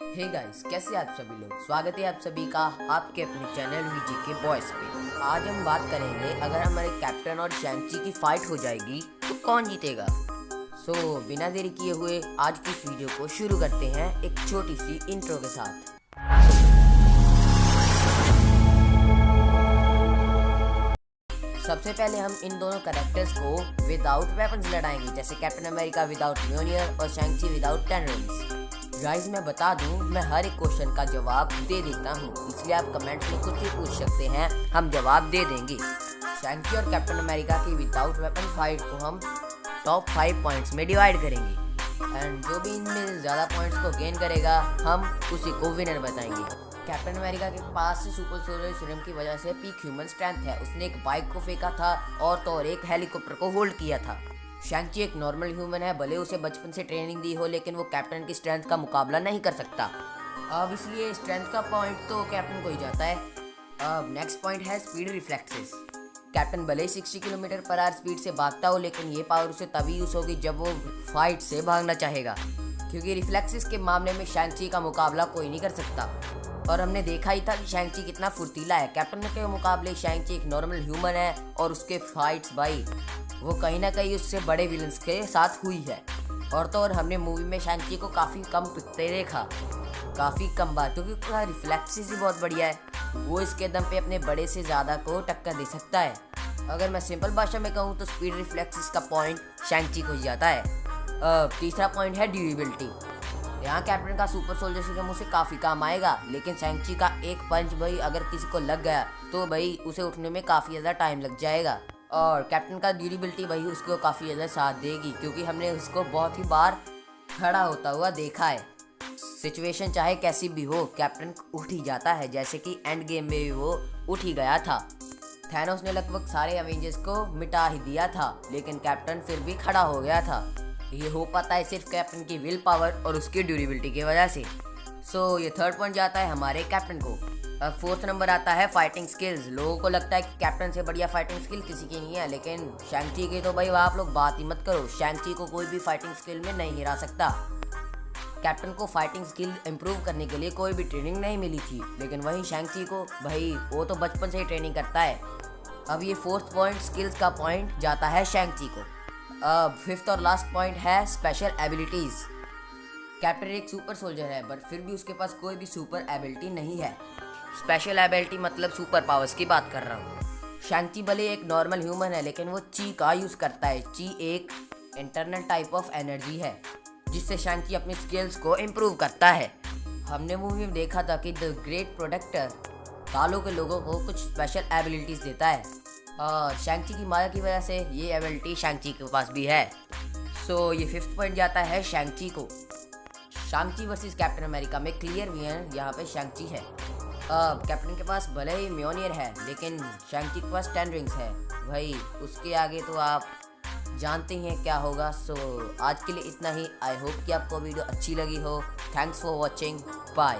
Hey guys, कैसे आप सभी लोग। स्वागत है आप सभी का आपके अपने चैनल वीजी के बॉयज पे। आज हम बात करेंगे, अगर हमारे कैप्टन और शैंग-ची की फाइट हो जाएगी तो कौन जीतेगा। बिना देरी किए हुए आज की इस वीडियो को शुरू करते हैं एक छोटी सी इंट्रो के साथ। सबसे पहले हम इन दोनों कैरेक्टर्स को विदाउट वेपन्स लड़ाएंगे, जैसे कैप्टन अमेरिका विदाउट म्योनियर और शैंग-ची विदाउट टेन रिंग्स। गाइस, मैं बता दूं, मैं हर एक क्वेश्चन का जवाब दे देता हूं, इसलिए आप कमेंट्स में कुछ भी पूछ सकते हैं, हम जवाब दे देंगे। शैंग-ची और कैप्टन अमेरिका की विदाउट वेपन फाइट को हम टॉप 5 पॉइंट्स में डिवाइड करेंगे एंड जो भी इनमें ज़्यादा पॉइंट्स को गेन करेगा हम उसी को विनर बताएंगे। कैप्टन अमेरिका के पास से सुपर सोल्जर सीरम की वजह से पीक ह्यूमन स्ट्रेंथ है। उसने एक बाइक को फेंका था और तो और एक हेलीकॉप्टर को होल्ड किया था। शैंग-ची एक नॉर्मल ह्यूमन है, भले उसे बचपन से ट्रेनिंग दी हो, लेकिन वो कैप्टन की स्ट्रेंथ का मुकाबला नहीं कर सकता। अब इसलिए स्ट्रेंथ का पॉइंट तो कैप्टन को ही जाता है। अब नेक्स्ट पॉइंट है स्पीड रिफ्लेक्सेस। कैप्टन भले ही 60 किलोमीटर पर आवर स्पीड से भागता हो, लेकिन ये पावर उसे तभी यूज होगी जब वो फाइट से भागना चाहेगा, क्योंकि रिफ्लेक्सेस के मामले में शैंग-ची का मुकाबला कोई नहीं कर सकता। और हमने देखा ही था कि शैंग-ची कितना फुर्तीला है। कैप्टन के मुकाबले शैंग-ची एक नॉर्मल ह्यूमन है और उसके फाइट्स भाई वो कहीं ना कहीं उससे बड़े विलन्स के साथ हुई है। और तो और हमने मूवी में शैंग-ची को काफ़ी कम पिटते देखा, काफ़ी कम बार, क्योंकि उसका रिफ्लेक्सेस ही बहुत बढ़िया है। वो इसके दम पे अपने बड़े से ज़्यादा को टक्कर दे सकता है। अगर मैं सिंपल भाषा में कहूँ तो स्पीड रिफ्लेक्सेस का पॉइंट शैंग-ची को ही जाता है। तीसरा पॉइंट है ड्यूरेबिलिटी। यहाँ कैप्टन का सुपर सोल्जर सीरम उसे काफ़ी काम आएगा, लेकिन शैंग-ची का एक पंच भाई अगर किसी को लग गया तो भाई उसे उठने में काफ़ी ज़्यादा टाइम लग जाएगा। और कैप्टन का ड्यूरेबिलिटी भाई उसको काफ़ी ज़्यादा साथ देगी, क्योंकि हमने उसको बहुत ही बार खड़ा होता हुआ देखा है। सिचुएशन चाहे कैसी भी हो, कैप्टन उठ ही जाता है, जैसे कि एंड गेम में भी वो उठ ही गया था। थैनोस ने लगभग सारे अवेंजर्स को मिटा ही दिया था, लेकिन कैप्टन फिर भी खड़ा हो गया था। ये हो पाता है सिर्फ कैप्टन की विल पावर और उसकी ड्यूरेबिलिटी की वजह से। ये थर्ड पॉइंट जाता है हमारे कैप्टन को। अब फोर्थ नंबर आता है फाइटिंग स्किल्स। लोगों को लगता है कि कैप्टन से बढ़िया फाइटिंग स्किल किसी की नहीं है, लेकिन शैंग-ची की तो भाई आप लोग बात ही मत करो। शैंग-ची को कोई भी फाइटिंग स्किल में नहीं हिरा सकता। कैप्टन को फाइटिंग स्किल इंप्रूव करने के लिए कोई भी ट्रेनिंग नहीं मिली थी, लेकिन वहीं शैंग-ची को भाई वो तो बचपन से ही ट्रेनिंग करता है। अब ये फोर्थ पॉइंट स्किल्स का पॉइंट जाता है शैंग-ची को। अब फिफ्थ और लास्ट पॉइंट है स्पेशल एबिलिटीज। कैप्टन एक सुपर सोल्जर है, बट फिर भी उसके पास कोई भी सुपर एबिलिटी नहीं है। स्पेशल एबिलिटी मतलब सुपर पावर्स की बात कर रहा हूँ। शैंग-ची भले एक नॉर्मल ह्यूमन है, लेकिन वो ची का यूज़ करता है। ची एक इंटरनल टाइप ऑफ एनर्जी है, जिससे शैंग-ची अपनी स्किल्स को इम्प्रूव करता है। हमने मूवी में देखा था कि द ग्रेट प्रोटेक्टर कालों के लोगों को कुछ स्पेशल एबिलिटीज़ देता है, और शैंग-ची की माया की वजह से ये एबिलिटी शैंग-ची के पास भी है। ये फिफ्थ पॉइंट जाता है शैंग-ची को। शैंग-ची वर्सेस कैप्टन अमेरिका में क्लियर विनर यहाँ पे शैंग-ची है। कैप्टन के पास भले ही म्योनियर है, लेकिन शैंग-ची के पास 10 रिंग्स है भाई, उसके आगे तो आप जानते ही हैं क्या होगा। आज के लिए इतना ही। आई होप कि आपको वीडियो अच्छी लगी हो। Thanks for watching, bye.